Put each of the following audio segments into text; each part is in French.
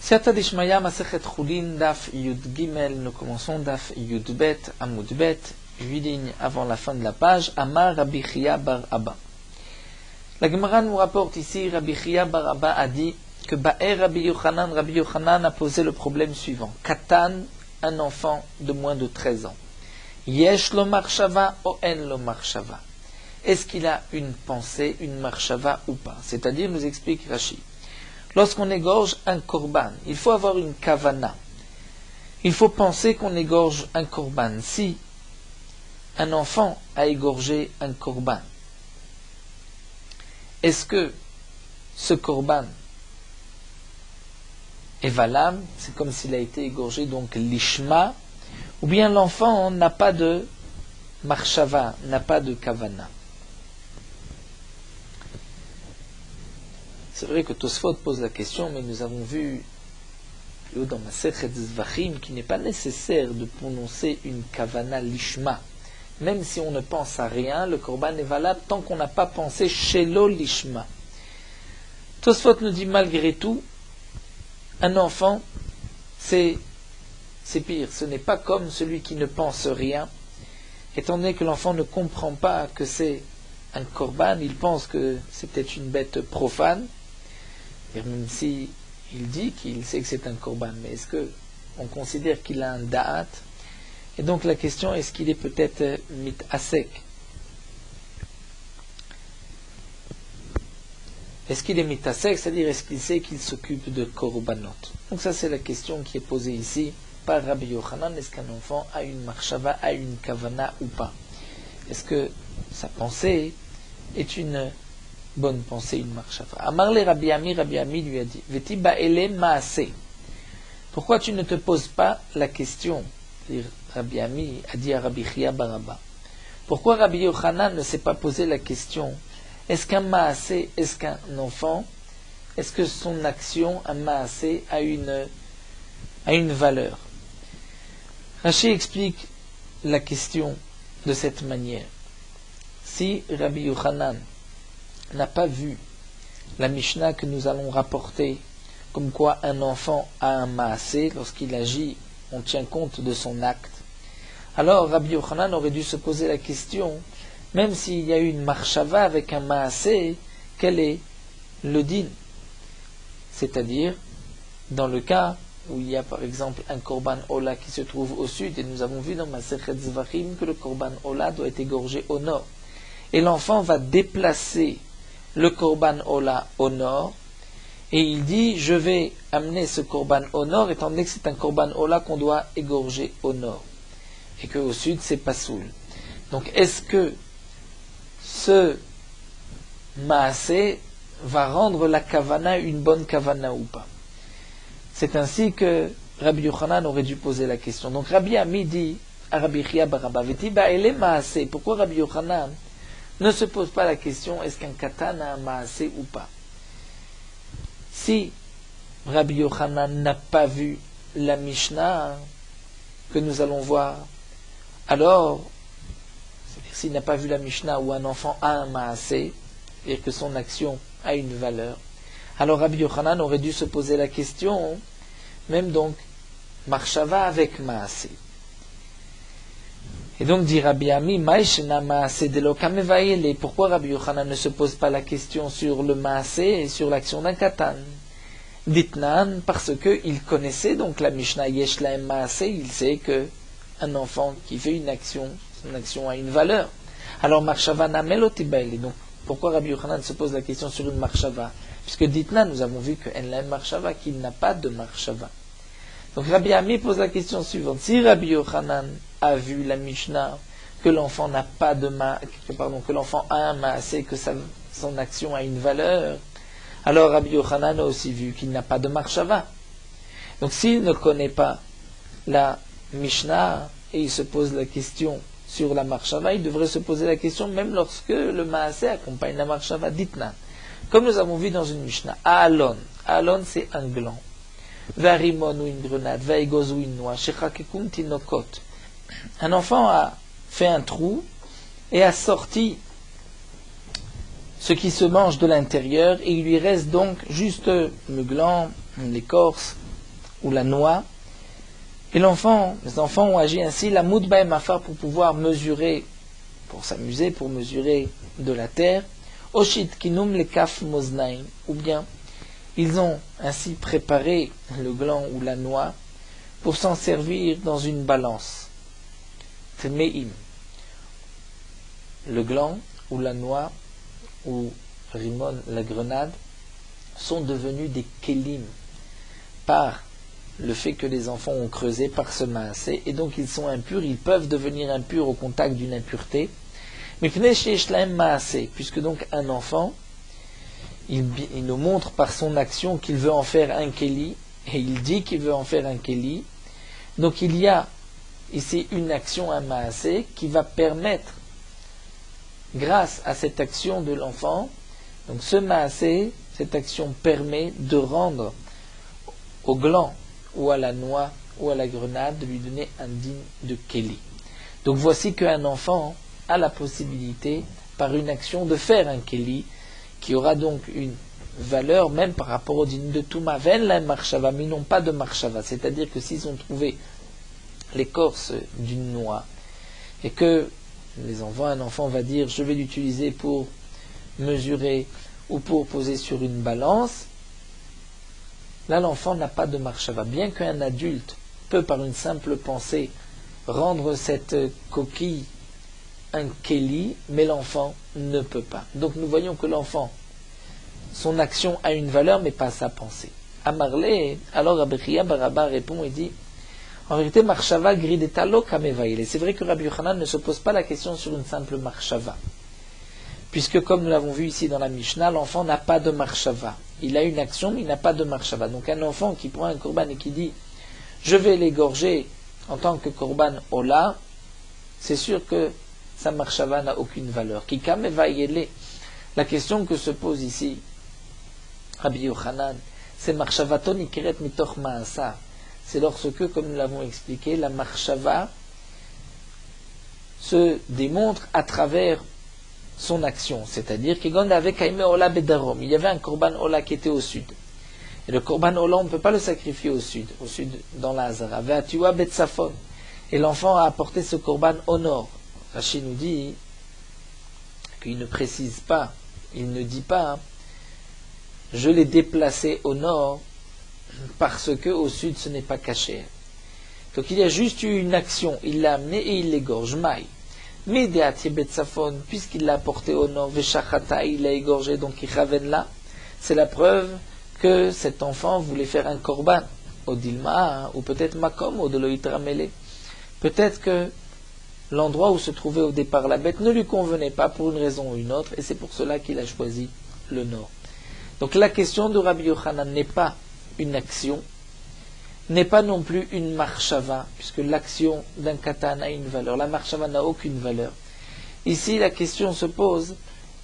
Siata Dishmaya Masechet Chulin Daf Yud Gimel, nous commençons Daf Yud Bet Amud Bet, 8 lignes avant la fin de la page. Amar Rabbi Chia bar Abba. La Gemara nous rapporte ici, Rabbi Chia bar Abba a dit que Ba'er Rabbi Yochanan a posé le problème suivant. Katan, un enfant de moins de 13 ans. Yesh lo marshava o en lo marshava. Est-ce qu'il a une pensée, une marshava ou pas? C'est-à-dire, nous explique Rashi. Lorsqu'on égorge un korban, il faut avoir une kavana. Il faut penser qu'on égorge un korban. Si un enfant a égorgé un korban, est-ce que ce korban est valable? C'est comme s'il a été égorgé, donc l'ishma, ou bien l'enfant n'a pas de marshava, n'a pas de kavana. C'est vrai que Tosfot pose la question, mais nous avons vu dans Masechet Zvachim qu'il n'est pas nécessaire de prononcer une kavana lishma. Même si on ne pense à rien, le korban est valable tant qu'on n'a pas pensé shelo lishma. Tosfot nous dit malgré tout, un enfant, c'est pire. Ce n'est pas comme celui qui ne pense rien. Étant donné que l'enfant ne comprend pas que c'est un korban, il pense que c'est peut-être une bête profane. Et même si il dit qu'il sait que c'est un korban, mais est-ce qu'on considère qu'il a un da'at? Et donc la question, est-ce qu'il est peut-être mitasek? Est-ce qu'il est mitasek, c'est-à-dire est-ce qu'il sait qu'il s'occupe de korbanot? Donc ça c'est la question qui est posée ici par Rabbi Yochanan. Est-ce qu'un enfant a une marshava, a une kavana ou pas? Est-ce que sa pensée est une bonne pensée, une marshava? Amarle Rabbi Ami lui a dit, Veti ba'ele maase. Pourquoi tu ne te poses pas la question? Rabbi Ami a dit à Rabbi Chia bar Abba. Pourquoi Rabbi Yochanan ne s'est pas posé la question? Est-ce qu'un maasé, est-ce qu'un enfant, est-ce que son action, un maasé, a une valeur? Rashi explique la question de cette manière. Si Rabbi Yochanan n'a pas vu la Mishnah que nous allons rapporter, comme quoi un enfant a un maasé, lorsqu'il agit, on tient compte de son acte, alors Rabbi Yochanan aurait dû se poser la question, même s'il y a eu une marshava avec un maasé, quel est le din? C'est-à-dire, dans le cas où il y a par exemple un korban ola qui se trouve au sud, et nous avons vu dans Masechet Zvachim que le korban ola doit être égorgé au nord, et l'enfant va déplacer le korban ola au nord, et il dit, je vais amener ce korban au nord, étant donné que c'est un korban ola qu'on doit égorger au nord, et qu'au sud c'est pasoul. Donc est-ce que ce maasé va rendre la kavana une bonne kavana ou pas? C'est ainsi que Rabbi Yochanan aurait dû poser la question. Donc Rabbi Ami dit à Rabbi Chia bar Abba, Veti ba'ele maasé. Pourquoi Rabbi Yochanan ne se pose pas la question, est-ce qu'un katan a un maasé ou pas? Si Rabbi Yochanan n'a pas vu la Mishnah que nous allons voir, alors, c'est-à-dire s'il n'a pas vu la Mishnah où un enfant a un maasé, et que son action a une valeur, alors Rabbi Yochanan aurait dû se poser la question, même donc, marshava avec maasé. Et donc dit Rabbi Ami, Maïshna maasé de l'okamevaïle. Pourquoi Rabbi Yochanan ne se pose pas la question sur le maasé et sur l'action d'un katan? Ditnan, parce que il connaissait donc la Mishnah Yesh lahem maasé, il sait que un enfant qui fait une action, son action a une valeur. Alors marshava namelotibaïle. Donc pourquoi Rabbi Yochanan se pose la question sur une marshava? Puisque Ditnan, nous avons vu que en lahem marshava, qu'il n'a pas de marshava. Donc Rabbi Ami pose la question suivante. Si Rabbi Yochanan a vu la Mishnah que l'enfant n'a pas de que l'enfant a un maasé, que son action a une valeur, alors Rabbi Yochanan a aussi vu qu'il n'a pas de marshava. Donc s'il ne connaît pas la Mishnah et il se pose la question sur la marshava, il devrait se poser la question même lorsque le maasé accompagne la marshava. Ditnan. Comme nous avons vu dans une Mishnah, Aalon. Aalon c'est un gland. Varimon ou une grenade, vaïgoz ou une noix, shechakekum tinokot. Un enfant a fait un trou et a sorti ce qui se mange de l'intérieur et il lui reste donc juste le gland, l'écorce ou la noix. Et les enfants ont agi ainsi, la moudba et mafar, pour pouvoir mesurer, pour s'amuser, pour mesurer de la terre. Oshit kinum le kaf moznaim, ou bien ils ont ainsi préparé le gland ou la noix pour s'en servir dans une balance. Tmeim. Le gland ou la noix ou rimon, la grenade, sont devenus des kelim par le fait que les enfants ont creusé par ce maasé, et donc ils sont impurs, ils peuvent devenir impurs au contact d'une impureté. Mais puisque donc un enfant, il nous montre par son action qu'il veut en faire un keli, et il dit qu'il veut en faire un keli. Donc il y a ici une action, un maasé, qui va permettre, grâce à cette action de l'enfant, donc ce maasé, cette action permet de rendre au gland ou à la noix ou à la grenade, de lui donner un digne de keli. Donc voici qu'un enfant a la possibilité, par une action, de faire un keli, qui aura donc une valeur même par rapport au digne de Touma. Ven la marshava, mais non pas de marshava. C'est-à-dire que s'ils ont trouvé l'écorce d'une noix, et que un enfant va dire je vais l'utiliser pour mesurer ou pour poser sur une balance, là l'enfant n'a pas de marshava. Bien qu'un adulte peut par une simple pensée rendre cette coquille un keli, mais l'enfant ne peut pas. Donc nous voyons que l'enfant, son action a une valeur, mais pas sa pensée. Amarle, alors Rabbi Chia Baraba répond et dit, en vérité, marshava grideta lo kamevaile. C'est vrai que Rabbi Yochanan ne se pose pas la question sur une simple marshava, puisque comme nous l'avons vu ici dans la Mishnah, l'enfant n'a pas de marshava. Il a une action, mais il n'a pas de marshava. Donc un enfant qui prend un korban et qui dit, je vais l'égorger en tant que korban ola, c'est sûr que sa marshava n'a aucune valeur. La question que se pose ici Rabbi Yochanan, c'est marshavaton ikeret mitoch maasa. C'est lorsque, comme nous l'avons expliqué, la marshava se démontre à travers son action. C'est-à-dire qu'il y avait un korban ola qui était au sud. Et le korban ola, on ne peut pas le sacrifier au sud dans la Hazara. Et l'enfant a apporté ce korban au nord. Rashi nous dit qu'il ne précise pas, il ne dit pas, je l'ai déplacé au nord parce que au sud ce n'est pas caché. Donc il y a juste eu une action, il l'a amené et il l'égorge. Maï. Mais puisqu'il l'a apporté au nord, Veshachata, il l'a égorgé, donc il raven là, c'est la preuve que cet enfant voulait faire un korban, au Dilma, ou peut-être Makom, ou de l'Oitramele. Peut-être que l'endroit où se trouvait au départ la bête ne lui convenait pas pour une raison ou une autre, et c'est pour cela qu'il a choisi le nord. Donc la question de Rabbi Yochanan n'est pas une action, n'est pas non plus une marshava, puisque l'action d'un katan a une valeur. La marshava n'a aucune valeur. Ici, la question se pose,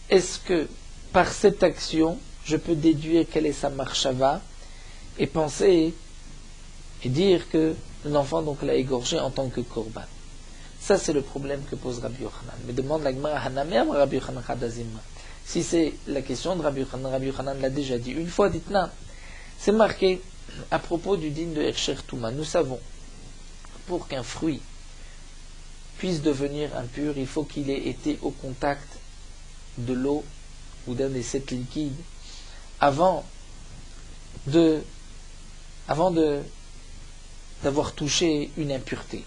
est-ce que par cette action, je peux déduire quelle est sa marshava et penser et dire que l'enfant donc l'a égorgé en tant que korban. Ça, c'est le problème que pose Rabbi Yochanan. Mais demande la Gemara, Hanamem Rabbi Yochanan Chadazimma. Si c'est la question de Rabbi Yochanan l'a déjà dit une fois, dites-nous. C'est marqué à propos du digne de Hersher Touma. Nous savons, pour qu'un fruit puisse devenir impur, il faut qu'il ait été au contact de l'eau ou d'un des 7 liquides avant d'avoir touché une impureté.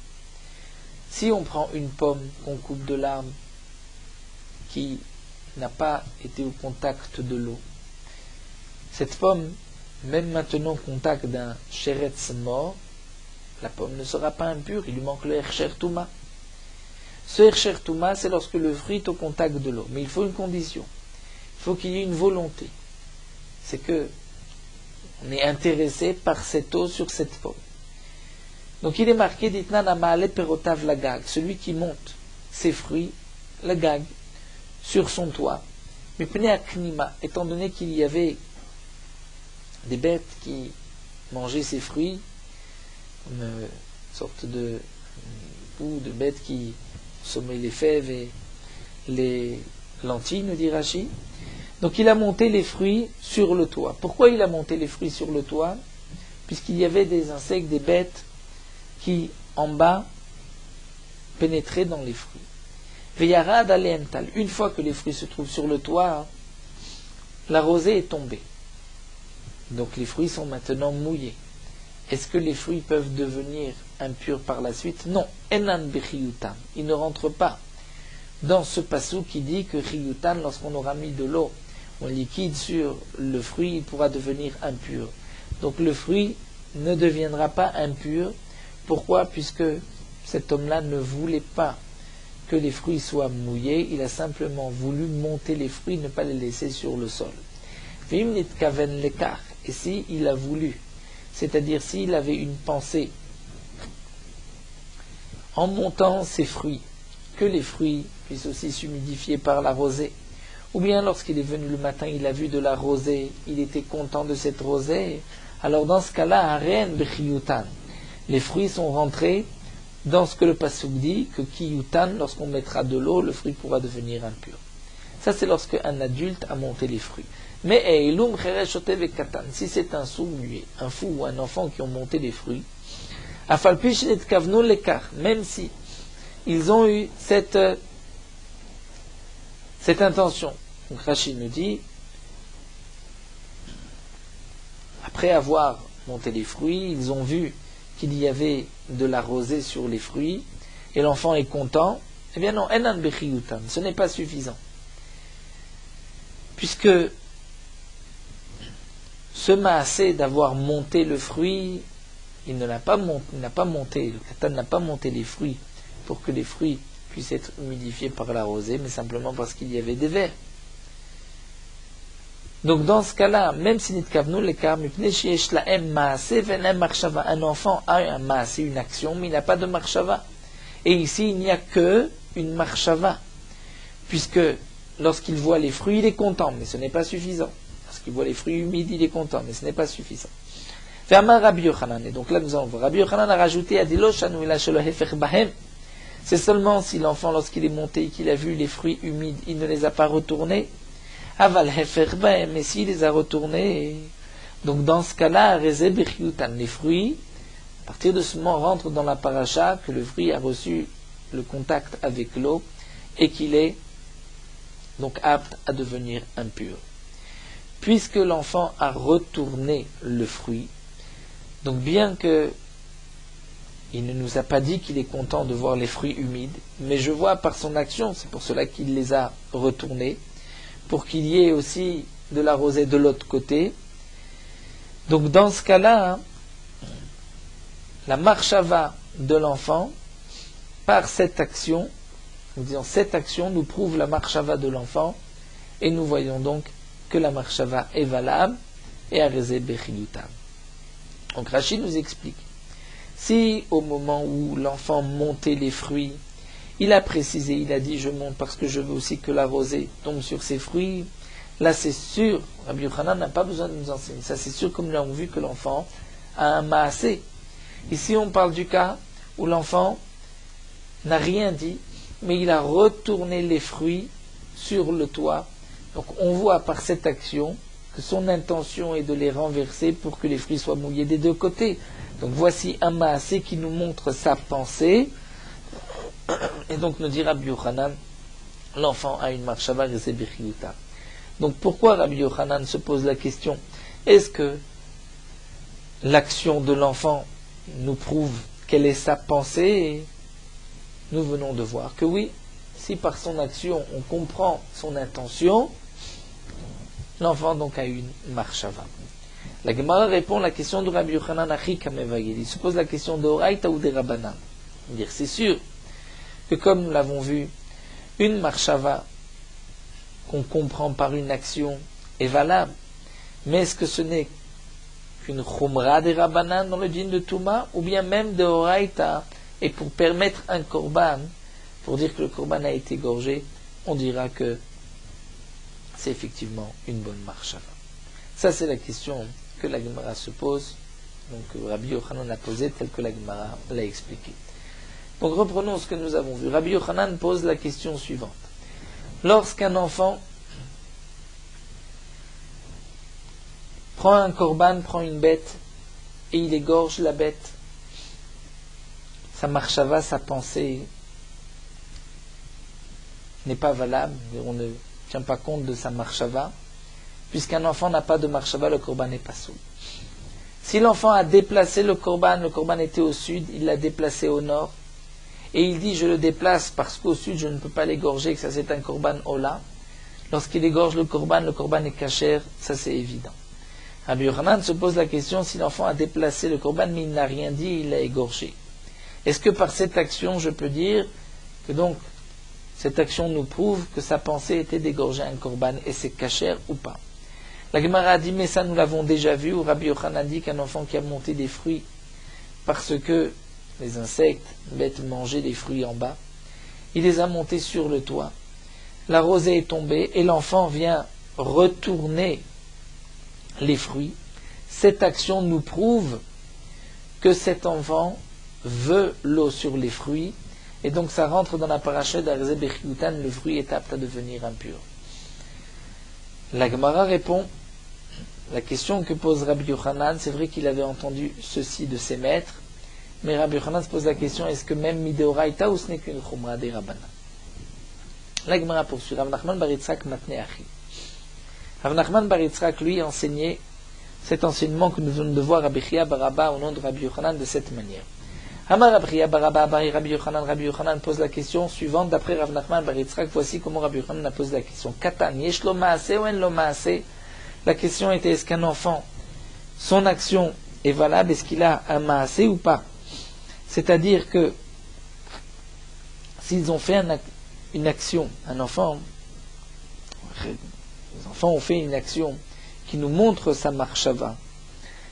Si on prend une pomme qu'on coupe de l'arbre qui n'a pas été au contact de l'eau, cette pomme, même maintenant au contact d'un sheretz mort, la pomme ne sera pas impure, il lui manque le Hersher Touma. Ce Hersher Touma, c'est lorsque le fruit est au contact de l'eau. Mais il faut une condition. Il faut qu'il y ait une volonté. C'est que on est intéressé par cette eau sur cette pomme. Donc il est marqué Ditnan Amaale Perotav Lagag, celui qui monte ses fruits, la gag, sur son toit. Mais Pnei Aknima, étant donné qu'il y avait des bêtes qui mangeaient ses fruits, une sorte de bêtes qui sommaient les fèves et les lentilles, nous dit Rashi. Donc il a monté les fruits sur le toit. Pourquoi il a monté les fruits sur le toit? puisqu'il y avait des insectes, des bêtes qui, en bas, pénétraient dans les fruits. Veyarad alental. Une fois que les fruits se trouvent sur le toit, la rosée est tombée. Donc les fruits sont maintenant mouillés. Est-ce que les fruits peuvent devenir impurs par la suite? Non. Enan bechiyutan. Ils ne rentrent pas dans ce passou qui dit que chiyutan, lorsqu'on aura mis de l'eau en liquide sur le fruit, il pourra devenir impur. Donc le fruit ne deviendra pas impur. Pourquoi? Puisque cet homme-là ne voulait pas que les fruits soient mouillés, il a simplement voulu monter les fruits, ne pas les laisser sur le sol. Et si il a voulu, c'est-à-dire s'il avait une pensée en montant ses fruits, que les fruits puissent aussi s'humidifier par la rosée, ou bien lorsqu'il est venu le matin, il a vu de la rosée, il était content de cette rosée, alors dans ce cas-là, haren bechiyutan, les fruits sont rentrés dans ce que le pasuk dit, que kiyutan, lorsqu'on mettra de l'eau, le fruit pourra devenir impur. Ça, c'est lorsque un adulte a monté les fruits. Mais eilum chereshotev et katan, si c'est un sourd-muet, un fou ou un enfant qui ont monté les fruits, afalpish et kavnu lekar, même si ils ont eu cette intention. Donc Rachid nous dit, après avoir monté les fruits, ils ont vu qu'il y avait de la rosée sur les fruits, et l'enfant est content, eh bien non, enan bechiyutan, ce n'est pas suffisant. Puisque ce maasé d'avoir monté le fruit, il n'a pas monté, le katan n'a pas monté les fruits pour que les fruits puissent être humidifiés par la rosée, mais simplement parce qu'il y avait des vers. Donc dans ce cas-là, même si un enfant a un maasé, une action, mais il n'a pas de marshava. Et ici, il n'y a que une marshava. Puisque lorsqu'il voit les fruits, il est content, mais ce n'est pas suffisant. Lorsqu'il voit les fruits humides, il est content, mais ce n'est pas suffisant. Et donc là, nous allons voir. Rabbi Yochanan a rajouté c'est seulement si l'enfant, lorsqu'il est monté et qu'il a vu les fruits humides, il ne les a pas retournés. Aval hefer bahem, mais s'il les a retournés, donc dans ce cas-là, les fruits, à partir de ce moment, rentrent dans la paracha que le fruit a reçu le contact avec l'eau et qu'il est donc apte à devenir impur. Puisque l'enfant a retourné le fruit, donc bien que il ne nous a pas dit qu'il est content de voir les fruits humides, mais je vois par son action, c'est pour cela qu'il les a retournés, pour qu'il y ait aussi de la rosée de l'autre côté. Donc dans ce cas-là, la marshava de l'enfant, par cette action, nous disons cette action nous prouve la marshava de l'enfant, et nous voyons donc que la marshava est valable et arezé bechiyutam. Donc Rachid nous explique, si au moment où l'enfant montait les fruits, il a précisé, il a dit je monte parce que je veux aussi que la rosée tombe sur ces fruits, là c'est sûr, Rabbi Yochanan n'a pas besoin de nous enseigner, ça c'est sûr comme nous l'avons vu que l'enfant a un maasé. Ici on parle du cas où l'enfant n'a rien dit, mais il a retourné les fruits sur le toit. Donc on voit par cette action que son intention est de les renverser pour que les fruits soient mouillés des deux côtés. Donc voici un maasé qui nous montre sa pensée. Et donc nous dit Rabbi Yochanan, l'enfant a une marshava resé bechiyuta. Donc pourquoi Rabbi Yochanan se pose la question, est-ce que l'action de l'enfant nous prouve quelle est sa pensée? Et nous venons de voir que oui, si par son action on comprend son intention, l'enfant donc a une marshava. La Gemara répond à la question de Rabbi Yochanan Achi Kamevagil. Il se pose la question de Oraita ou de Rabbanan. Dire c'est sûr que comme nous l'avons vu, une marshava qu'on comprend par une action est valable. Mais est-ce que ce n'est qu'une chumra des Rabbanan dans le din de Touma, ou bien même de Oraita, et pour permettre un korban, pour dire que le korban a été égorgé, on dira que c'est effectivement une bonne marshava. Ça c'est la question que la Gemara se pose, donc Rabbi Yochanan a posé tel que la Gemara l'a expliqué. Donc reprenons ce que nous avons vu. Rabbi Yochanan pose la question suivante. Lorsqu'un enfant prend un korban, prend une bête, et il égorge la bête, sa marshava, sa pensée n'est pas valable, on ne tient pas compte de sa marshava. Puisqu'un enfant n'a pas de marshava, le korban n'est pas soul. Si l'enfant a déplacé le korban était au sud, il l'a déplacé au nord, et il dit je le déplace parce qu'au sud je ne peux pas l'égorger, que ça c'est un korban ola. Lorsqu'il égorge le korban est kasher, ça c'est évident. Rabbi Yochanan se pose la question si l'enfant a déplacé le korban mais il n'a rien dit, il l'a égorgé. Est-ce que par cette action je peux dire que donc cette action nous prouve que sa pensée était d'égorger un korban et c'est kasher ou pas? La Gemara a dit mais ça nous l'avons déjà vu, où Rabbi Yochanan dit qu'un enfant qui a monté des fruits parce que les insectes, bêtes, mangeaient des fruits en bas, il les a montés sur le toit, la rosée est tombée et l'enfant vient retourner les fruits. Cette action nous prouve que cet enfant veut l'eau sur les fruits et donc ça rentre dans la paracha d'Arzé Bechiutan, le fruit est apte à devenir impur. La Gemara répond, la question que pose Rabbi Yochanan, c'est vrai qu'il avait entendu ceci de ses maîtres, mais Rabbi Yochanan se pose la question, est-ce que même Mideoraita ou ce n'est qu'une Chumra des Rabbanan? La Gemara poursuit, Rav Nachman bar Yitzhak matne achi. Rav Nachman bar Yitzhak, lui, enseignait cet enseignement que nous venons de voir Rabbi Chia bar Abba au nom de Rabbi Yochanan de cette manière. Amar Rabbi Chia bar Abba, Rabbi Yochanan pose la question suivante, d'après Rav Nachman bar Yitzhak, voici comment Rabbi Yochanan a posé la question. Katan, yesh lo maase ou en lo maase? La question était, est-ce qu'un enfant, son action est valable, est-ce qu'il a un maase ou pas? C'est-à-dire que, s'ils ont fait une action, les enfants ont fait une action qui nous montre sa marshava,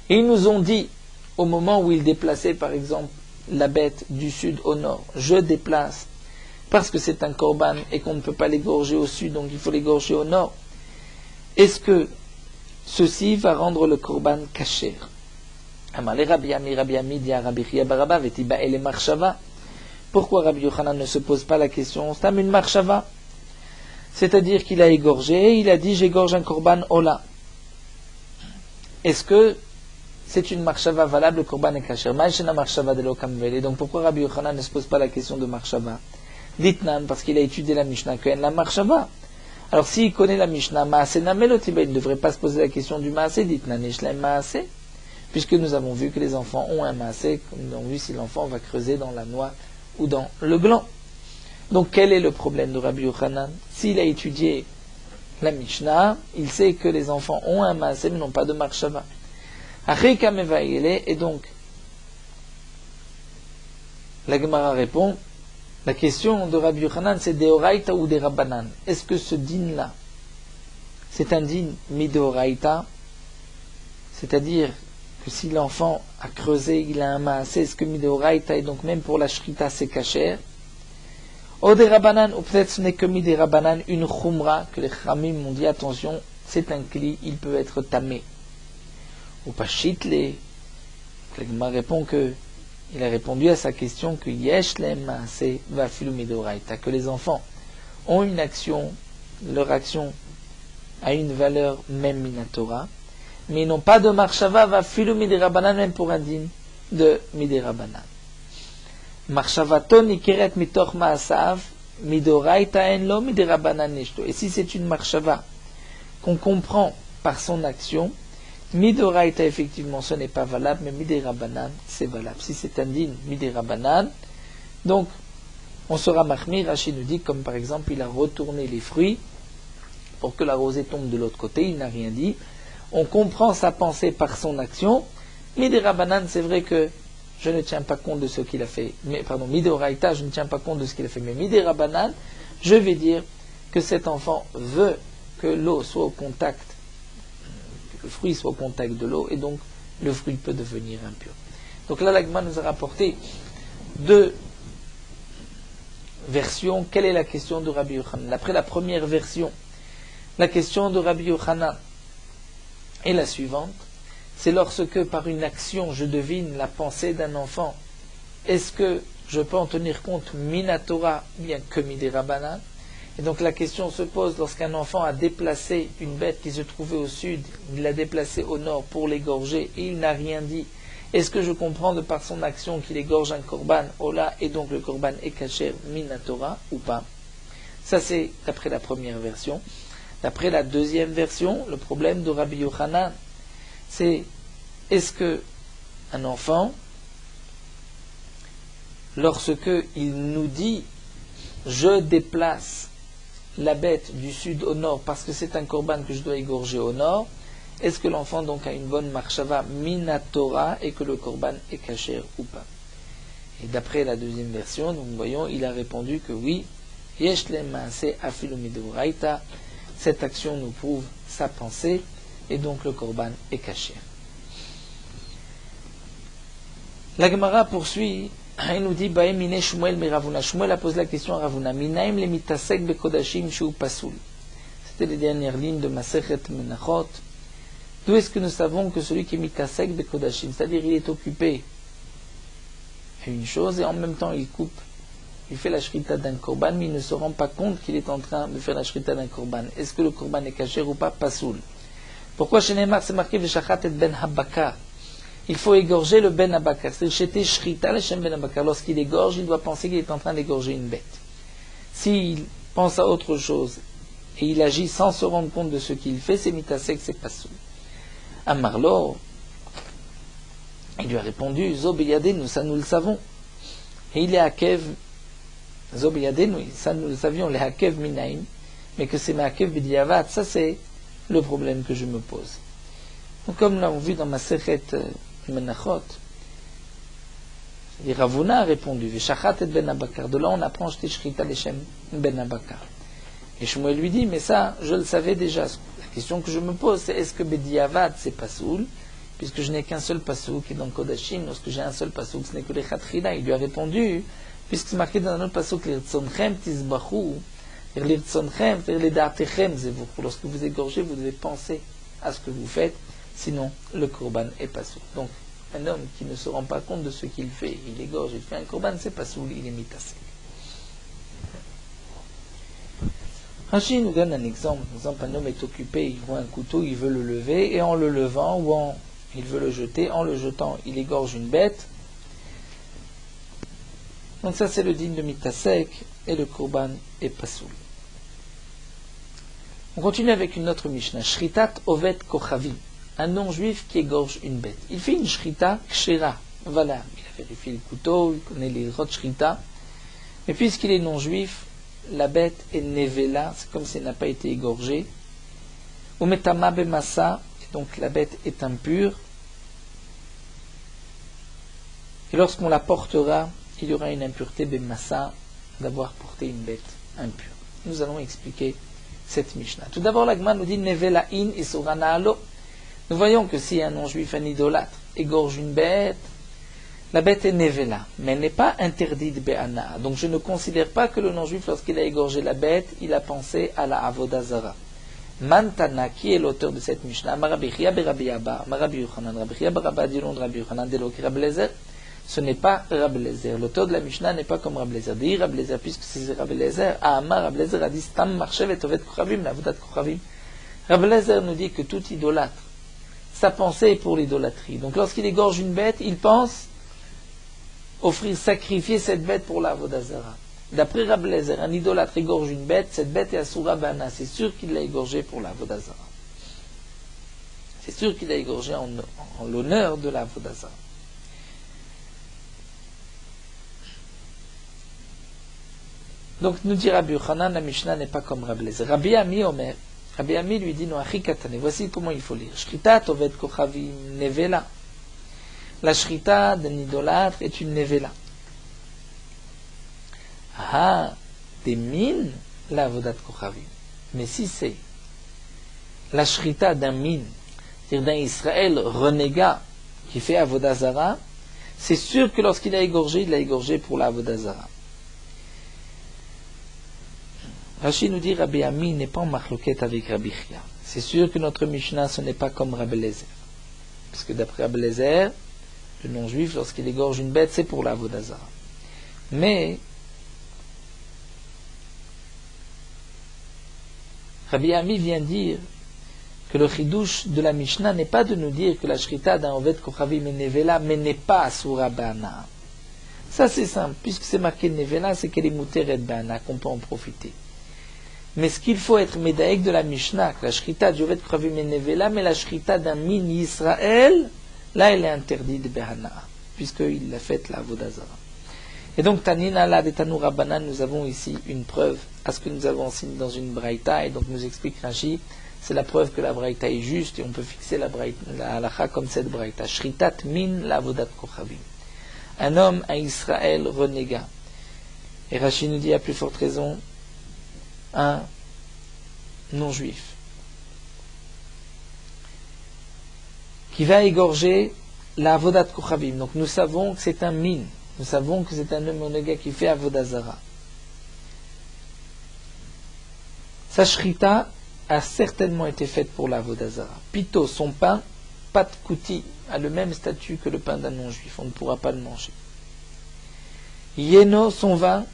et ils nous ont dit, au moment où ils déplaçaient par exemple la bête du sud au nord, je déplace parce que c'est un korban et qu'on ne peut pas l'égorger au sud, donc il faut l'égorger au nord, est-ce que ceci va rendre le korban kasher? Pourquoi Rabbi Yochanan ne se pose pas la question? C'est une marshava, c'est-à-dire qu'il a égorgé, il a dit j'égorge un korban ola. Est-ce que c'est une marshava valable, le korban est kasher? Donc pourquoi Rabbi Yochanan ne se pose pas la question de marshava? Ditnan, parce qu'il a étudié la Mishnah, qu'il y a la marshava. Alors s'il connaît la Mishnah, Maaseh Namelot, il ne devrait pas se poser la question du Maaseh, Ditnan, Eshlem Maaseh, puisque nous avons vu que les enfants ont un Maaseh, comme nous avons vu si l'enfant va creuser dans la noix ou dans le gland. Donc quel est le problème de Rabbi Yochanan? S'il a étudié la Mishnah, il sait que les enfants ont un Maaseh mais n'ont pas de marshava. Et donc, la Gemara répond, la question de Rabbi Yochanan c'est Deoraita ou des Rabbanan. Est-ce que ce din-là, c'est un din Mideoraita, c'est-à-dire que si l'enfant a creusé, il a un maasé, est-ce que Mideoraita, et donc même pour la shrita c'est kasher? Ou des Rabbanan, ou peut-être ce n'est que Miderabanan, une chumra, que les Khamim m'ont dit attention, c'est un kli, il peut être tamé. Ou pas chitle. L'Agma répond que il a répondu à sa question que yesh lem maaseh vafilu midoraita, que les enfants ont une action, leur action a une valeur même minatora, mais ils n'ont pas de marshava vafilu miderabanan, même pour un din de miderabanan. Marshavaton ikeret mitoch maasav midoraita en lo miderabanan neshto. Et si c'est une marshava qu'on comprend par son action, Midoraita, effectivement, ce n'est pas valable, mais Miderabanan, c'est valable. Si c'est un din Miderabanan, donc, on sera mahmir. Rachid nous dit, comme par exemple, il a retourné les fruits pour que la rosée tombe de l'autre côté, il n'a rien dit. On comprend sa pensée par son action. Miderabanan, c'est vrai que je ne tiens pas compte de ce qu'il a fait. Midoraita, je ne tiens pas compte de ce qu'il a fait. Mais Miderabanan, je vais dire que cet enfant veut que l'eau soit au contact, le fruit soit au contact de l'eau, et donc le fruit peut devenir impur. Donc là, l'Agma nous a rapporté deux versions. Quelle est la question de Rabbi Yochanan? Après la première version, la question de Rabbi Yochanan est la suivante. C'est lorsque par une action je devine la pensée d'un enfant, est-ce que je peux en tenir compte minatora bien que miderabanan? Et donc la question se pose lorsqu'un enfant a déplacé une bête qui se trouvait au sud, il l'a déplacée au nord pour l'égorger et il n'a rien dit. Est-ce que je comprends de par son action qu'il égorge un korban Ola et donc le korban est caché minatora ou pas? Ça c'est d'après la première version. D'après la deuxième version, le problème de Rabbi Yochanan, c'est est-ce que un enfant, lorsque il nous dit je déplace la bête du sud au nord parce que c'est un korban que je dois égorger au nord, est-ce que l'enfant donc a une bonne marshava minatora et que le korban est caché ou pas? Et d'après la deuxième version, nous voyons, il a répondu que oui, yesh le maase afilu midoraita, cette action nous prouve sa pensée et donc le korban est caché. La Gemara poursuit, il nous dit Bae mine Shmuel mi Ravuna. Shmuel a posé la question à Ravuna. Minaim le mitasek bekodashim shu pasul. C'était les dernières lignes de Masechet Menachot. D'où est-ce que nous savons que celui qui est mitasek bekodashim, c'est-à-dire il est occupé à une chose et en même temps il coupe, il fait la shrita d'un korban, mais il ne se rend pas compte qu'il est en train de faire la shrita d'un korban. Est-ce que le korban est caché ou pas? Pasoul. Pourquoi chez Neymar c'est marqué Veshachat et ben habakar? Il faut égorger le ben habakar. C'est shrita le shem ben habakar. Lorsqu'il égorge, il doit penser qu'il est en train d'égorger une bête. S'il pense à autre chose et il agit sans se rendre compte de ce qu'il fait, c'est mitasek, c'est pasoul. Amarlo, il lui a répondu Zobeyadenu, ça nous le savons. Et il est hakev Zobeyadenu, ça nous le savions, les hakev minaim, mais que c'est ma hakev b'diavad, ça c'est le problème que je me pose. Donc, comme nous l'avons vu dans ma Masechet Menachot, Ravuna a répondu Veshachat et ben habakar. De là on apprend Shte shrita leshem ben habakar. Et Shmuel lui dit mais ça je le savais déjà. La question que je me pose c'est est-ce que b'diavad c'est pasoul, puisque je n'ai qu'un seul pasouk qui est dans Kodashim, lorsque j'ai un seul pasouk ce n'est que les Khatchila. Il lui a répondu puisque c'est marqué dans un autre pasouk l'irtzonchem tizbachu, l'irtzonchem l'edatechem zevukhu. Lorsque vous égorgez vous devez penser à ce que vous faites, sinon le korban est pasoul. Donc un homme qui ne se rend pas compte de ce qu'il fait, il égorge, il fait un korban, c'est pasoul, il est mitasek. Rashi nous donne un exemple. Par exemple, un homme est occupé, il voit un couteau, il veut le lever, et en le levant, il veut le jeter, en le jetant, il égorge une bête. Donc ça c'est le digne de mitasek, et le korban est pasoul. On continue avec une autre Mishnah. Shritat ovet kochavim. Un non-juif qui égorge une bête. Il fait une shrita kshera. Voilà, il a vérifié le couteau, il connaît les rot shrita. Mais puisqu'il est non-juif, la bête est nevela, c'est comme si elle n'a pas été égorgée. Ou metama bemassa, donc la bête est impure. Et lorsqu'on la portera, il y aura une impureté bemassa d'avoir porté une bête impure. Nous allons expliquer cette Mishnah. Tout d'abord, la Gemara nous dit nevela in isurana alo. Nous voyons que si un non-juif, un idolâtre, égorge une bête, la bête est nevela, mais elle n'est pas interdite be'ana. Donc je ne considère pas que le non-juif, lorsqu'il a égorgé la bête, il a pensé à la avodazara. Mantana, qui est l'auteur de cette Mishnah? Marabi Chia berabi Abba, Marabi Yochanan, Rabbi Chia barabba dit de Rabbi Yochanan, de l'Oki Rabbi Lezer. Ce n'est pas Rabbi Lezer. L'auteur de la Mishnah n'est pas comme Rabbi Lezer. Dit Rabbi Lezer, puisque c'est Rabbi Lezer, Amar Rabbi Lezer a dit Stam marchev et ovet kochavim, la avodat kochavim. Rabbi Lezer nous dit que tout idolâtre, sa pensée est pour l'idolâtrie. Donc lorsqu'il égorge une bête, il pense sacrifier cette bête pour la avodazara. D'après Rabbi Lezer, un idolâtre égorge une bête, cette bête est asura bana. C'est sûr qu'il l'a égorgée pour la avodazara. C'est sûr qu'il l'a égorgée en l'honneur de la avodazara. Donc nous dit Rabbi Yochanan, la Mishnah n'est pas comme Rabbi Lezer. Rabbi Ami Omer, Rabbi Ami lui dit, voici comment il faut lire. Shrita tovet kochavim nevela. La shrita d'un idolâtre est une nevela. Ah, des mines, la avodat kochavim. Mais si c'est la shrita d'un mine, c'est-à-dire d'un Israël renégat qui fait avodazara, c'est sûr que lorsqu'il a égorgé, il l'a égorgé pour la avodazara. Rashi nous dit Rabbi Ami n'est pas en marloquette avec Rabbi Chia. C'est sûr que notre Mishnah ce n'est pas comme Rabbi Lezer. Parce que d'après Rabbi Lezer, le non-juif, lorsqu'il égorge une bête, c'est pour la avodazara. Mais Rabbi Ami vient dire que le chidouche de la Mishnah n'est pas de nous dire que la shrita d'un oved kochavim est nevela, mais n'est pas asura bana. Ça c'est simple, puisque c'est marqué nevela, c'est qu'elle est muteret bana, qu'on peut en profiter. Mais ce qu'il faut être médaïque de la Mishnah, que la shrita du oved kochavim est nevela, mais la shrita d'un min Yisraël, là elle est interdite de behana, puisqu'il l'a faite la avodazara. Et donc Tanina la de Tanu Rabbanan, nous avons ici une preuve à ce que nous avons enseigné dans une braïta, et donc nous explique Rashi. C'est la preuve que la braïta est juste et on peut fixer la halakha comme cette braïta. Shritat min la avodat kochavim. Un homme à Israël renégat. Et Rashi nous dit à plus forte raison, un non-juif qui va égorger la avodat kochavim. Donc nous savons que c'est un min. Nous savons que c'est un homme renégat qui fait avodazara. Sa shrita a certainement été faite pour la Vodazara. Pito, son pain, pat kouti, a le même statut que le pain d'un non-juif. On ne pourra pas le manger. Yeno, son vin,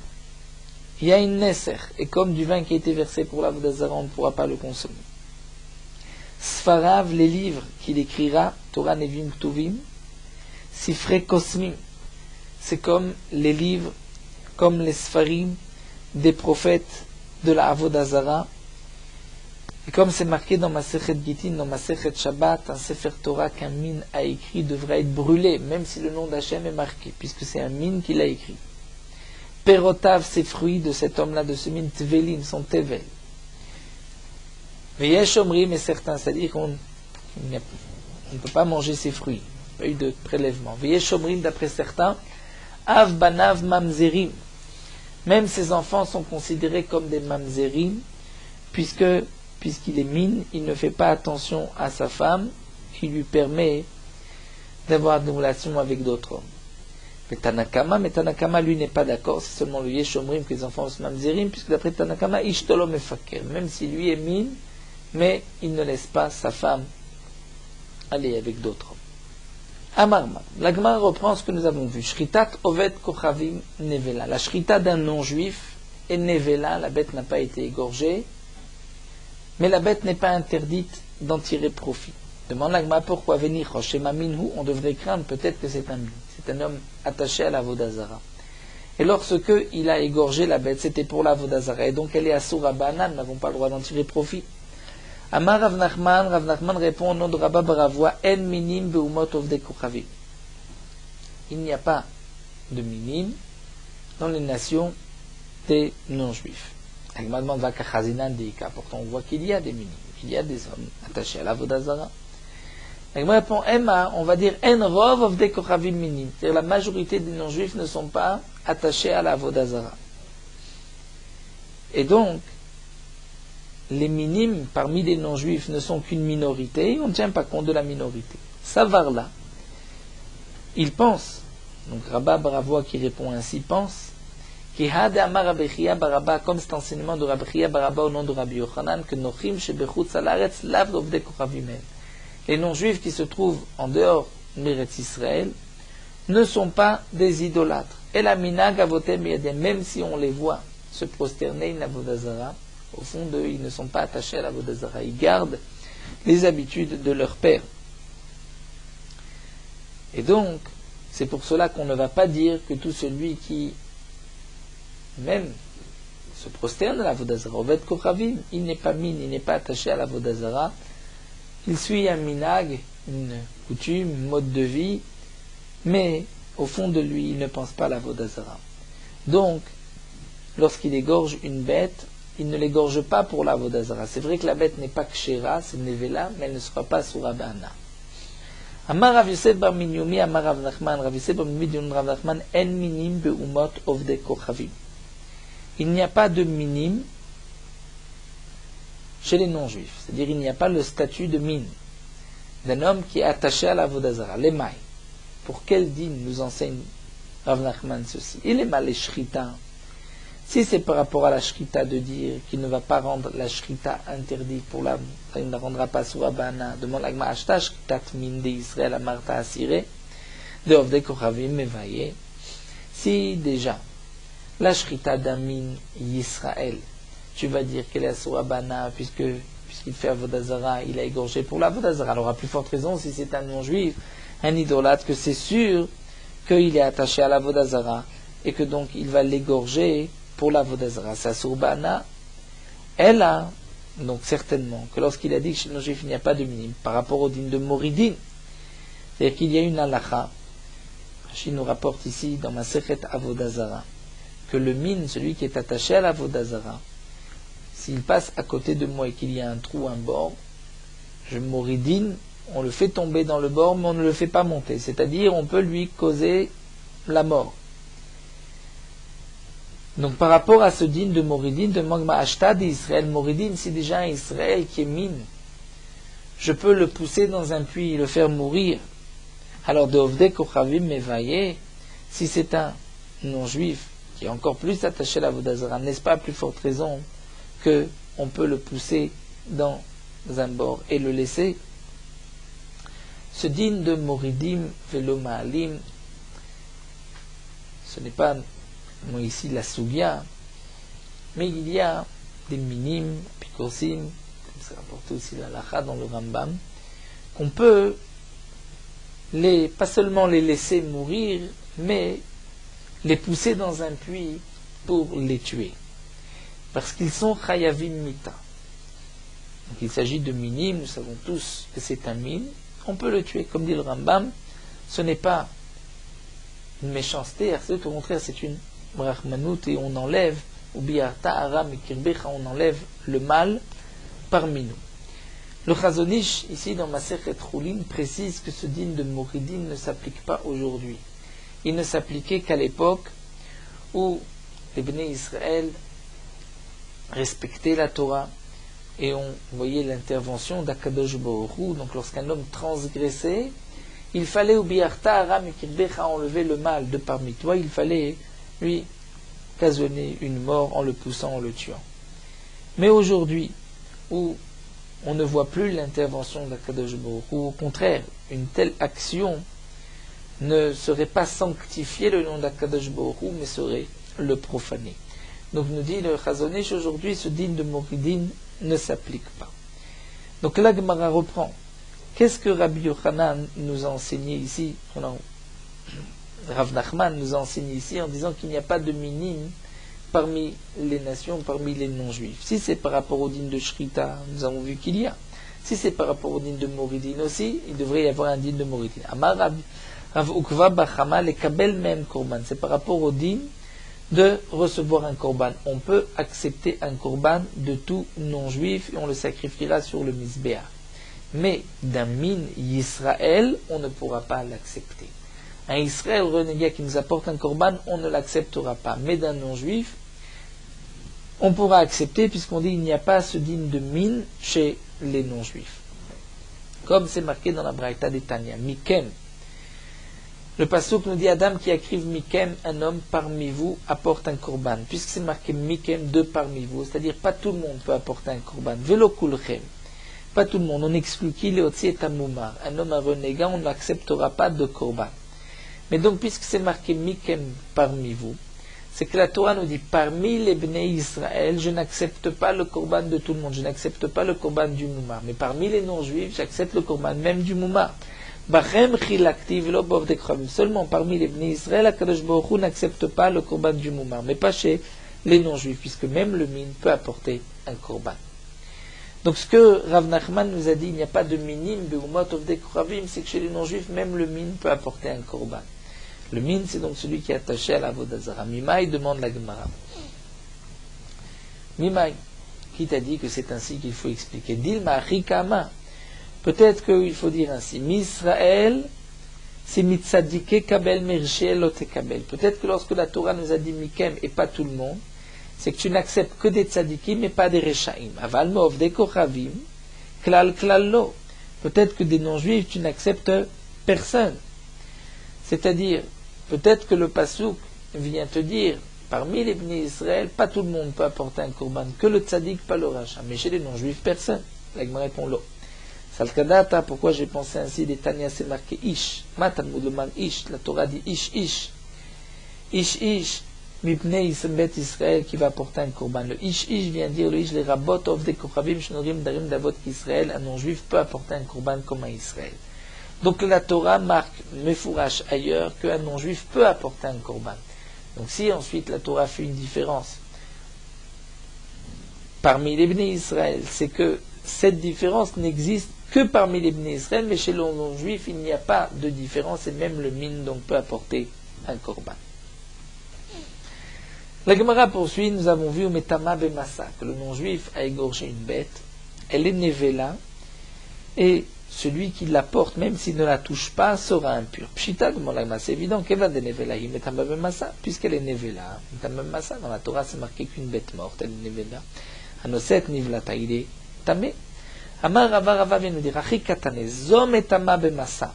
yain neser, et comme du vin qui a été versé pour la Vodazara, on ne pourra pas le consommer. Sfarav, les livres qu'il écrira, Torah Nevim Ktuvim, Sifre Kosmim, c'est comme les livres, comme les Sfarim des prophètes de la Avodazara. Et comme c'est marqué dans Masechet Gittin, dans Masechet Shabbat, un Sefer Torah qu'un min a écrit devrait être brûlé, même si le nom d'Hachem est marqué, puisque c'est un min qui l'a écrit. Perotav, ses fruits de cet homme-là, de ce min, Tvelim, son Tevel. Veyesh Omrim est certain, c'est-à-dire qu'on ne peut pas manger ses fruits, pas eu de prélèvement. Veyesh Omrim, d'après certains, Av Banav Mamzerim. Même ses enfants sont considérés comme des Mamzerim, puisqu'il est mine, il ne fait pas attention à sa femme, qui lui permet d'avoir des relations avec d'autres hommes. Mais Tanakama, lui, n'est pas d'accord, c'est seulement le Yeshomrim que les enfants sont mamzerim, puisque d'après Tanakama, Ishtolom et Fakir, même si lui est mine, mais il ne laisse pas sa femme aller avec d'autres hommes. Amarma, la Gemara reprend ce que nous avons vu. Shritat Oved Kochavim Nevela. La shrita d'un non-juif est Nevela, la bête n'a pas été égorgée, mais la bête n'est pas interdite d'en tirer profit. Demande la Gemara pourquoi venir Roshema Minhu, on devrait craindre peut-être que c'est un min. C'est un homme attaché à la Vodazara. Et lorsque il a égorgé la bête, c'était pour la Vodazara. Et donc elle est asura bana, nous n'avons pas le droit d'en tirer profit. Amar Rav Nachman répond au nom de Rabba Baravoua, En minim beumot ovdei kochavim. Il n'y a pas de minim dans les nations des non-juifs. Agma demande Vakachazinan Deika. Pourtant on voit qu'il y a des minim, qu'il y a des hommes attachés à la Vodazara. Agma répond Emma, on va dire En rov ovdei kochavim minim. C'est-à-dire la majorité des non-juifs ne sont pas attachés à la Vodazara. Et donc, les minimes parmi les non-juifs ne sont qu'une minorité, on ne tient pas compte de la minorité. Savar-là, il pense, donc Rabba Baravoua qui répond ainsi pense, comme cet enseignement de Rabbi Chia Barabba au nom de Rabbi Yochanan, que Nochim Shebechutz Haaretz Lav Ovdei Kochavim. Les non-juifs qui se trouvent en dehors d'Eretz Israël ne sont pas des idolâtres. Et la minag avotem yadem, même si on les voit se prosterner une avodazara, au fond d'eux, ils ne sont pas attachés à la Vodazara. Ils gardent les habitudes de leur père. Et donc, c'est pour cela qu'on ne va pas dire que tout celui qui, même, se prosterne à la Vodazara, Oved Kochavim, il n'est pas mine, il n'est pas attaché à la Vodazara. Il suit un minag, une coutume, un mode de vie, mais au fond de lui, il ne pense pas à la Vodazara. Donc, lorsqu'il égorge une bête, il ne l'égorge pas pour la Vodazara. C'est vrai que la bête n'est pas kshera, c'est nevela, mais elle ne sera pas surabana. Amar Rav Yosef bar Minyoumi, Amar Rav Nachman, Rav Yosef bar Minyoumi, Rav Nachman, En minim beumot ovdei kochavim. Il n'y a pas de minim chez les non-juifs. C'est-à-dire il n'y a pas le statut de min d'un homme qui est attaché à la Vodazara. Les mailles. Pour quel dîme nous enseigne Rav Nachman ceci? Il est mal les shrita. Si c'est par rapport à la shrita de dire qu'il ne va pas rendre la shrita interdite pour la, il ne la rendra pas sur Abana, demande l'agma ashta shritat min de Israël amarta asire, de ovdei kochavim mevaye. Si déjà, la shrita d'un min Yisraël, tu vas dire qu'elle est sur Abana, puisque puisqu'il fait Avodazara, il a égorgé pour l'Avodazara. Alors à plus forte raison, si c'est un non-juif, un idolâtre, que c'est sûr qu'il est attaché à l'Avodazara, et que donc il va l'égorger pour l'Avodazara. Sa Sourbana, elle a, donc certainement, que lorsqu'il a dit que chez le non-juif il n'y a pas de minime, par rapport au din de Moridin, c'est-à-dire qu'il y a une halakha, Rashi nous rapporte ici dans ma Sechet Avodazara, que le mine, celui qui est attaché à l'Avodazara, s'il passe à côté de moi et qu'il y a un trou, un bord, je Moridin, on le fait tomber dans le bord, mais on ne le fait pas monter. C'est-à-dire, on peut lui causer la mort. Donc, par rapport à ce din de Moridin, de Magma Ashta d'Israël, Moridin, c'est déjà un Israël qui est mine. Je peux le pousser dans un puits et le faire mourir. Alors, de Ovdei Kochavim Mevaye, si c'est un non-juif qui est encore plus attaché à la Vodazara, n'est-ce pas à plus forte raison que on peut le pousser dans un bord et le laisser? Ce din de Moridim Velo Ma'alim, ce n'est pas ici la Sougia, mais il y a des minimes, pikorsim, comme c'est rapporté aussi la Lacha dans le Rambam, qu'on peut pas seulement les laisser mourir, mais les pousser dans un puits pour les tuer. Parce qu'ils sont chayavim mita. Donc il s'agit de minimes, nous savons tous que c'est un mine, on peut le tuer. Comme dit le Rambam, ce n'est pas une méchanceté, au contraire c'est une brahmanout et on enlève, ou biarta aram et kirbecha, on enlève le mal parmi nous. Le Chazonish, ici dans Masechet Chulin, précise que ce din de Moridin ne s'applique pas aujourd'hui. Il ne s'appliquait qu'à l'époque où les Bnei Israël respectaient la Torah et on voyait l'intervention d'Akadosh Baruch Hu. Donc lorsqu'un homme transgressait, il fallait ou biarta aram et kirbecha, enlever le mal de parmi toi, il fallait lui occasionner une mort en le poussant, en le tuant. Mais aujourd'hui, où on ne voit plus l'intervention d'Akadosh Baruch Hu, au contraire, une telle action ne serait pas sanctifier le nom d'Akadosh Baruch Hu, mais serait le profaner. Donc nous dit le Chazonish, aujourd'hui ce din de Moridin ne s'applique pas. Donc la Gemara reprend. Qu'est-ce que Rabbi Yochanan nous a enseigné ici? Rav Nachman nous a enseigné ici en disant qu'il n'y a pas de minime parmi les nations, parmi les non-juifs. Si c'est par rapport au din de Shrita, nous avons vu qu'il y a. Si c'est par rapport au din de Moridin aussi, il devrait y avoir un din de Moridin. Amar Rav Ukva Bachama le kabel même korban. C'est par rapport au din de recevoir un korban. On peut accepter un korban de tout non-juif et on le sacrifiera sur le Mizbeah. Mais d'un min Yisraël, on ne pourra pas l'accepter. Un Israël renégat qui nous apporte un korban, on ne l'acceptera pas. Mais d'un non-juif, on pourra accepter, puisqu'on dit qu'il n'y a pas ce din de min chez les non-juifs. Comme c'est marqué dans la Braïta des Tanya. Mikem. Le pasuk nous dit Adam qui écrive Mikem, un homme parmi vous, apporte un korban. Puisque c'est marqué Mikem, deux parmi vous, c'est-à-dire pas tout le monde peut apporter un korban. Velo kulchem. Pas tout le monde. On exclut qui Léotzi et Amumar. Un homme un renégat, on n'acceptera pas de korban. Mais donc, puisque c'est marqué Mikem parmi vous, c'est que la Torah nous dit parmi les Bnei Israël, je n'accepte pas le korban de tout le monde, je n'accepte pas le korban du Moumar. Mais parmi les non-juifs, j'accepte le korban même du Moumar. Seulement parmi les Bnei Israël, Akadosh Baruch Hu n'accepte pas le korban du Moumar, mais pas chez les non-juifs, puisque même le min peut apporter un korban. Donc ce que Rav Nachman nous a dit, il n'y a pas de minime, c'est que chez les non-juifs, même le min peut apporter un korban. Le min, c'est donc celui qui est attaché à la Vodazara. Mimaï demande la Gemara. Mimaï, qui t'a dit que c'est ainsi qu'il faut expliquer? Dilma Rikama. Peut-être qu'il faut dire ainsi. Misraël, c'est mitzadike kabel mirshel lote kabel. Peut-être que lorsque la Torah nous a dit Mikem et pas tout le monde, c'est que tu n'acceptes que des tzadikim mais pas des rechaim. Aval me'ov de kochavim, klal klalo. Peut-être que des non-juifs, tu n'acceptes personne. C'est-à-dire, peut-être que le pasuk vient te dire, parmi les Bnei Israël, pas tout le monde peut apporter un korban, que le tzadik, pas le rachat. Mais chez les non-juifs, personne. La Gemara répond l'eau. Salkadata, pourquoi j'ai pensé ainsi? Des Tanya, c'est marqué Ish. Matalmud le man Ish. La Torah dit Ish, Ish. Ish, Ish. Mipnei Bet Israël qui va apporter un korban. Le Ish vient dire, le Ish les rabot of des kochavim shnorim darim davot qu'Israël, un non-juif peut apporter un korban comme un Israël. Donc la Torah marque mefourash ailleurs qu'un non-juif peut apporter un korban. Donc si ensuite la Torah fait une différence parmi les Bnei Israël, c'est que cette différence n'existe que parmi les Bnei Israël, mais chez le non-juif il n'y a pas de différence et même le min donc peut apporter un korban. La Gemara poursuit, nous avons vu au Metama Bemassa que le non-juif a égorgé une bête, elle est nevela, et celui qui la porte, même s'il ne la touche pas, sera impur. Pshita, c'est évident qu'elle va de nevela, Metama Bemassa, puisqu'elle est nevela. Metama Bemassa, dans la Torah, c'est marqué qu'une bête morte, elle est nevela. Anoset nivlata, il est tamé. Amar Rava vient nous dire, Achi katane, zo Metama Bemassa.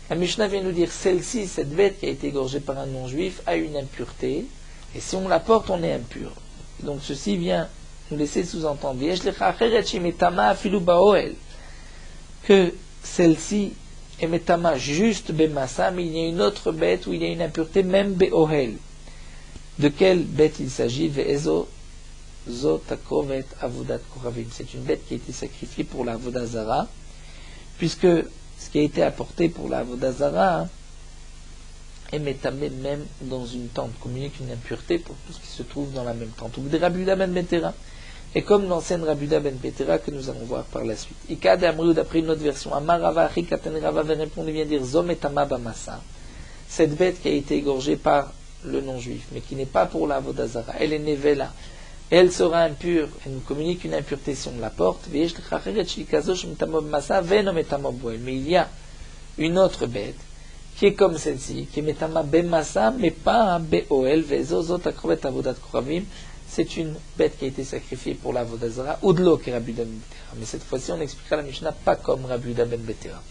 La Mishnah vient nous dire, celle-ci, cette bête qui a été égorgée par un non-juif, a une impureté. Et si on la porte, on est impur. Donc ceci vient nous laisser sous-entendre que celle-ci est metama juste bemassa, mais il y a une autre bête où il y a une impureté, même beohel. De quelle bête il s'agit? Ve'ezo zotakovet avodat koravim. C'est une bête qui a été sacrifiée pour la vodazara, puisque ce qui a été apporté pour la vodazara est métamé même dans une tente, communique une impureté pour tout ce qui se trouve dans la même tente. Ou des Rabbi Yehuda ben Betera. Et comme l'ancienne Rabbi Yehuda ben Betera que nous allons voir par la suite. Ikad Amrou, d'après une autre version, Amar Rava Achi Katan Rava répond, il vient dire Zom etama bamassa. Cette bête qui a été égorgée par le non-juif, mais qui n'est pas pour la Vodazara, elle est nevela. Elle sera impure, elle nous communique une impureté si on la porte. Mais il y a une autre bête qui est comme celle-ci, qui est metama bemassa, mais pas un beol, vezozot akrobet avodat koravim. C'est une bête qui a été sacrifiée pour la vodazara, ou de l'eau qui est Rabbi Yehuda ben Betera. Mais cette fois-ci, on expliquera la Mishnah pas comme Rabbi Yehuda ben Betera.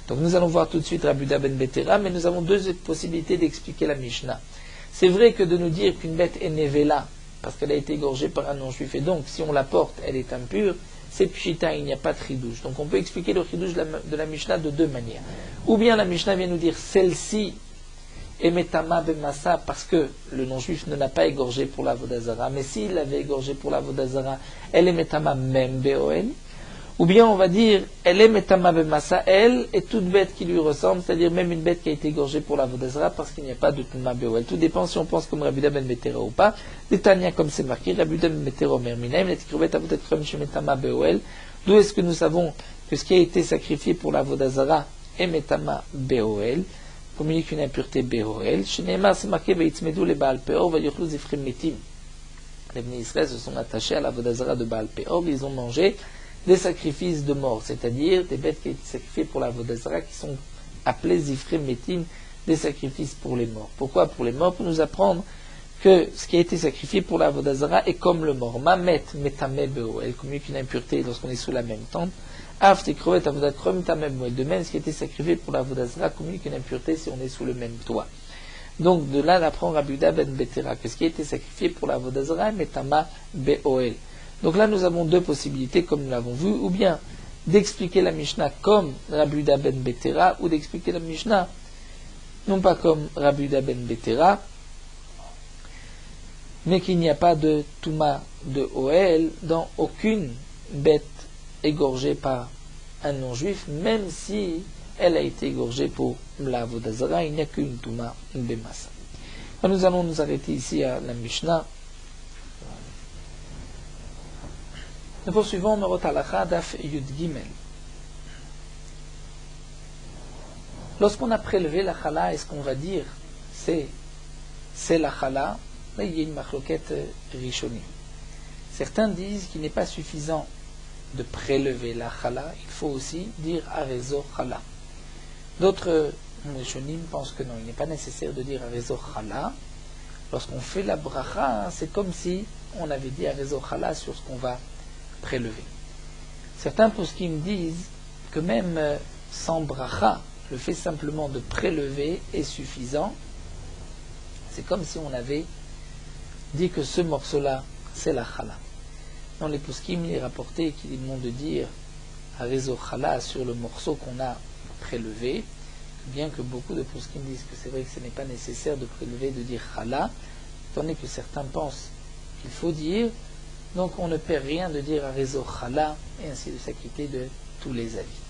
Donc nous allons voir tout de suite Rabbi Yehuda ben Betera, mais nous avons deux possibilités d'expliquer la Mishnah. C'est vrai que de nous dire qu'une bête est nevela, parce qu'elle a été égorgée par un non-juif, et donc si on la porte, elle est impure, c'est pshita, il n'y a pas de chidouche. Donc on peut expliquer le chidouche de la Mishnah de deux manières. Ou bien la Mishnah vient nous dire celle-ci est metama bemassa parce que le non-juif ne l'a pas égorgée pour la vodazara, mais s'il l'avait égorgée pour la vodazara, elle est metama même beoel. Ou bien on va dire elle est metama bemassa, elle est toute bête qui lui ressemble, c'est-à-dire même une bête qui a été égorgée pour la vodazara parce qu'il n'y a pas de tuma beoel. Tout dépend si on pense comme Rabbi Yehuda ben Betera ou pas. Les Tanya comme c'est marqué, Rabbi Yehuda ben Betera merminaim, les tikrubet avodat krom shemetama beoel. D'où est-ce que nous savons que ce qui a été sacrifié pour la vodazara est metama beoel, communique une impureté beoel. Chez Neymar c'est marqué veitzmedou le Baal Peor vayochlu zifrim metim. Les Bnei Israël se sont attachés à la vodazara de Baal Peor, ils ont mangé des sacrifices de mort, c'est-à-dire des bêtes qui ont été sacrifiées pour la vodazara qui sont appelées zifrim metim, des sacrifices pour les morts. Pourquoi pour les morts? Pour nous apprendre que ce qui a été sacrifié pour la vodazara est comme le mort. Mamet metame beo, elle communique une impureté lorsqu'on est sous la même tente. Af tikrovet avodat krom metame beo, de même ce qui a été sacrifié pour la vodazara communique une impureté si on est sous le même toit. Donc de là on apprend Rabbi Yehuda ben Betera que ce qui a été sacrifié pour la vodazara est metama beoel. Donc là, nous avons deux possibilités, comme nous l'avons vu, ou bien d'expliquer la Mishnah comme Rabbi Yehuda ben Betera, ou d'expliquer la Mishnah non pas comme Rabbi Yehuda ben Betera, mais qu'il n'y a pas de Touma de Oel dans aucune bête égorgée par un non-juif, même si elle a été égorgée pour la Vodazara, il n'y a qu'une Touma Bemassa. Nous allons nous arrêter ici à la Mishnah. Nous poursuivons Merot Halacha Daf Yud Gimel. Lorsqu'on a prélevé la chala, est-ce qu'on va dire c'est la chala? Là, il y a une machloquette rishonim. Certains disent qu'il n'est pas suffisant de prélever la chala, il faut aussi dire arezo chala. D'autres rishonim pensent que non, il n'est pas nécessaire de dire arezo chala. Lorsqu'on fait la bracha, c'est comme si on avait dit arezo chala sur ce qu'on va prélever. Certains poskim disent que même sans bracha, le fait simplement de prélever est suffisant. C'est comme si on avait dit que ce morceau-là, c'est la chala. Dans les poskim, il est rapporté qu'il demande de dire arezo chala sur le morceau qu'on a prélevé, bien que beaucoup de poskim disent que c'est vrai que ce n'est pas nécessaire de prélever, de dire chala, étant donné que certains pensent qu'il faut dire, donc on ne perd rien de dire à réseau Khala, et ainsi de s'acquitter de tous les avis.